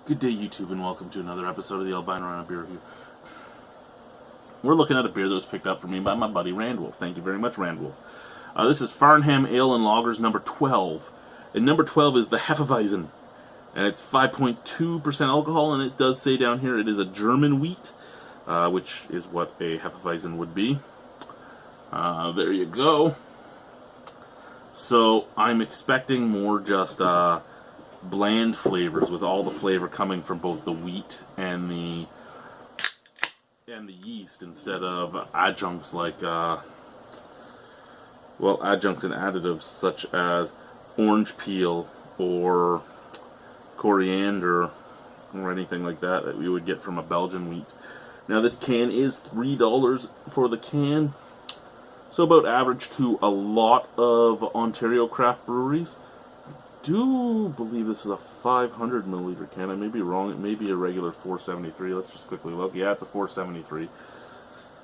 Good day, YouTube, and welcome to another episode of the Albino Rhino beer review. We're looking at a beer that was picked up for me by my buddy Randwolf. Thank you very much, Randwolf. This is Farnham Ale and Lagers number 12. And number 12 is the Hefeweizen. And it's 5.2% alcohol, and it does say down here it is a German wheat, which is what a Hefeweizen would be. There you go. So, I'm expecting more just bland flavors, with all the flavor coming from both the wheat and the yeast, instead of adjuncts like adjuncts and additives such as orange peel or coriander or anything like that we would get from a Belgian wheat. Now this can is $3 for the can, so about average to a lot of Ontario craft breweries. I do believe this is a 500 milliliter can. I may be wrong. It may be a regular 473. Let's just quickly look. Yeah, it's a 473.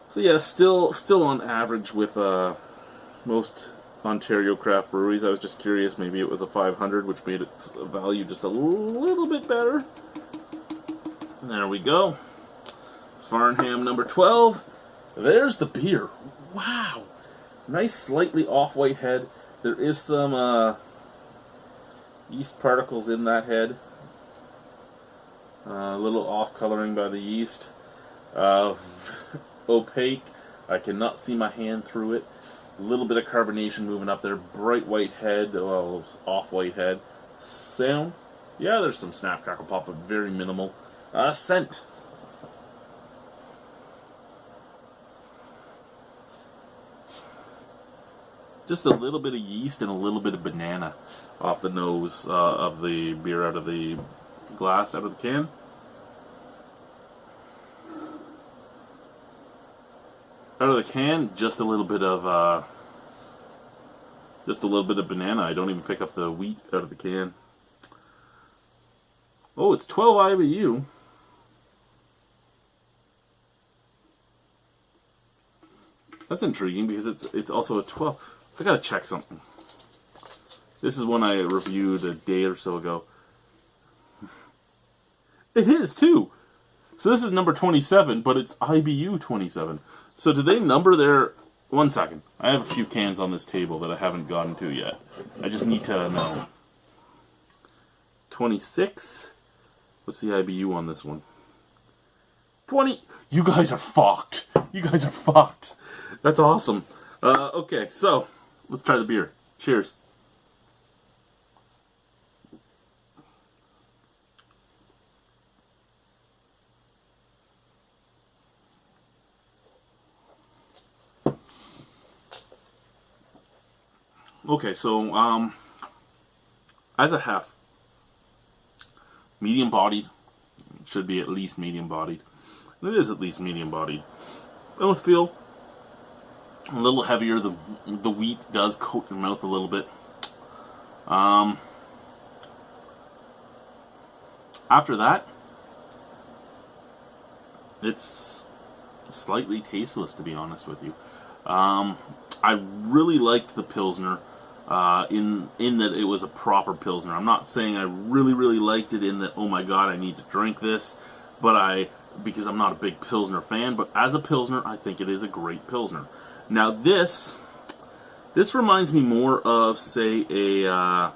So yeah, still on average with most Ontario craft breweries. I was just curious. Maybe it was a 500, which made its value just a little bit better. And there we go. Farnham number 12. There's the beer. Wow, nice, slightly off-white head. There is some yeast particles in that head. A little off-coloring by the yeast. Opaque. I cannot see my hand through it. A little bit of carbonation moving up there. Bright white head, well, off-white head. Sound. Yeah, there's some snap, crackle, pop, but very minimal. Scent. Just a little bit of yeast and a little bit of banana off the nose of the beer, out of the glass, out of the can. Out of the can, just a little bit of banana. I don't even pick up the wheat out of the can. Oh, it's 12 IBU. That's intriguing because it's also a 12. I gotta check something. This is one I reviewed a day or so ago. It is too. So this is number 27, but it's IBU 27. So do they number their... One second. I have a few cans on this table that I haven't gotten to yet. I just need to know. 26. What's the IBU on this one? 20. You guys are fucked. You guys are fucked. That's awesome. Okay, so let's try the beer. Cheers. Okay, so as a hef, medium bodied, should be at least medium bodied. It is at least medium bodied. Mouthfeel a little heavier. The wheat does coat your mouth a little bit. After that, it's slightly tasteless, to be honest with you. I really liked the Pilsner in that it was a proper Pilsner. I'm not saying I really liked it in that, oh my god, I need to drink this, but because I'm not a big Pilsner fan, but as a Pilsner, I think it is a great Pilsner. Now this reminds me more of, say, of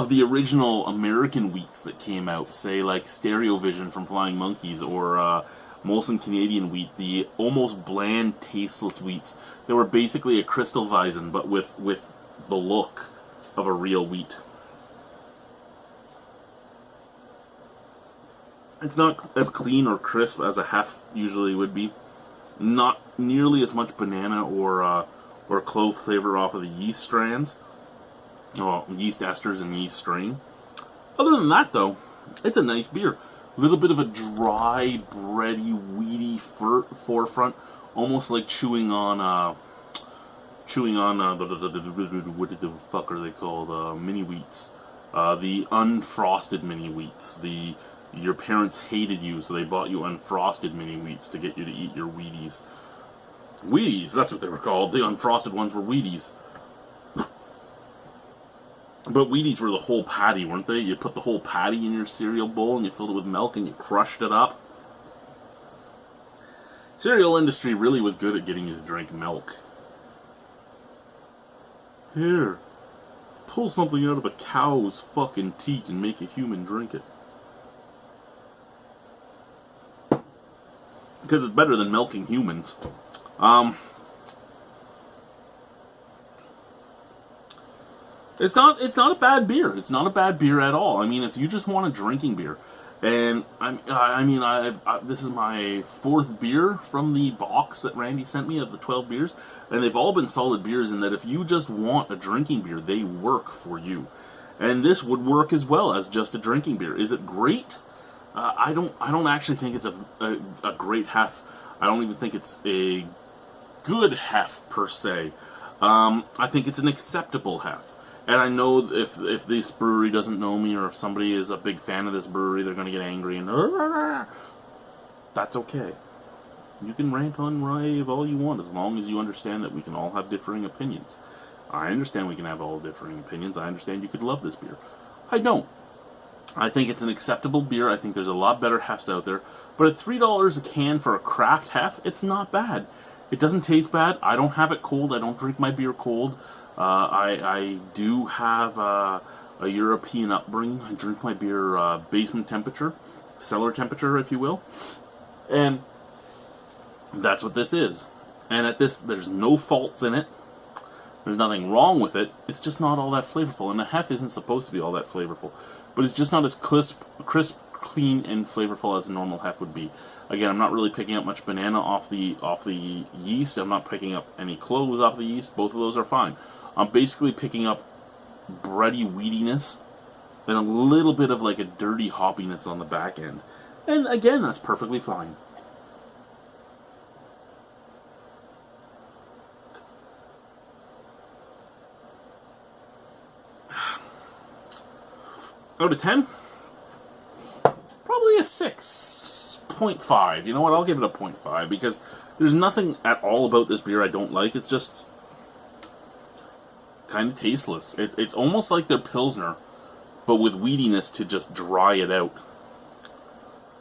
the original American wheats that came out, say like Stereo Vision from Flying Monkeys, or Molson Canadian wheat, the almost bland, tasteless wheats. They were basically a Crystal Weizen, but with the look of a real wheat. It's not as clean or crisp as a hef usually would be. Not nearly as much banana or clove flavor off of the yeast strands. Well, yeast esters and yeast strain. Other than that, though, it's a nice beer. A little bit of a dry, bready, weedy forefront, almost like chewing on what the fuck are they called? Mini wheats, the unfrosted mini wheats. Your parents hated you, so they bought you unfrosted mini wheats to get you to eat your Wheaties. Wheaties, that's what they were called. The unfrosted ones were Wheaties. But Wheaties were the whole patty, weren't they? You put the whole patty in your cereal bowl and you filled it with milk and you crushed it up. Cereal industry really was good at getting you to drink milk. Here, pull something out of a cow's fucking teat and make a human drink it. Because it's better than milking humans. It's not a bad beer. It's not a bad beer at all. I mean, if you just want a drinking beer, and this is my 4th beer from the box that Randy sent me of the 12 beers, and they've all been solid beers in that if you just want a drinking beer, they work for you. And this would work as well as just a drinking beer. Is it great? I don't actually think it's a great hef. I don't even think it's a good hef per se. I think it's an acceptable hef. And I know if this brewery doesn't know me, or if somebody is a big fan of this brewery, they're going to get angry, and that's okay. You can rant on rave all you want, as long as you understand that we can all have differing opinions. I understand we can have all differing opinions. I understand you could love this beer. I don't. I think it's an acceptable beer. I think there's a lot better hefs out there. But at $3 a can for a craft hef, it's not bad. It doesn't taste bad. I don't have it cold. I don't drink my beer cold. I do have a European upbringing. I drink my beer basement temperature, cellar temperature, if you will. And that's what this is. And at this, there's no faults in it. There's nothing wrong with it. It's just not all that flavorful. And the hef isn't supposed to be all that flavorful. But it's just not as crisp, clean, and flavorful as a normal hef would be. Again, I'm not really picking up much banana off the yeast. I'm not picking up any cloves off the yeast. Both of those are fine. I'm basically picking up bready wheatiness and a little bit of like a dirty hoppiness on the back end. And again, that's perfectly fine. Out of 10? Probably a 6.5. You know what? I'll give it a 0.5 because there's nothing at all about this beer I don't like. It's just kind of tasteless. It's almost like their Pilsner, but with wheatiness to just dry it out.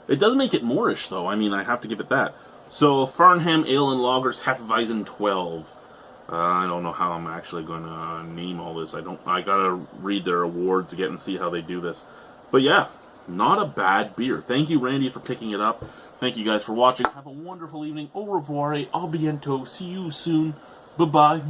It does make it moreish, though. I mean, I have to give it that. So, Farnham Ale and Lagers Hefeweizen 12. I don't know how I'm actually going to name all this. I gotta read their awards again and see how they do this. But yeah, not a bad beer. Thank you, Randy, for picking it up. Thank you guys for watching. Have a wonderful evening. Au revoir. A bientôt. See you soon. Bye-bye.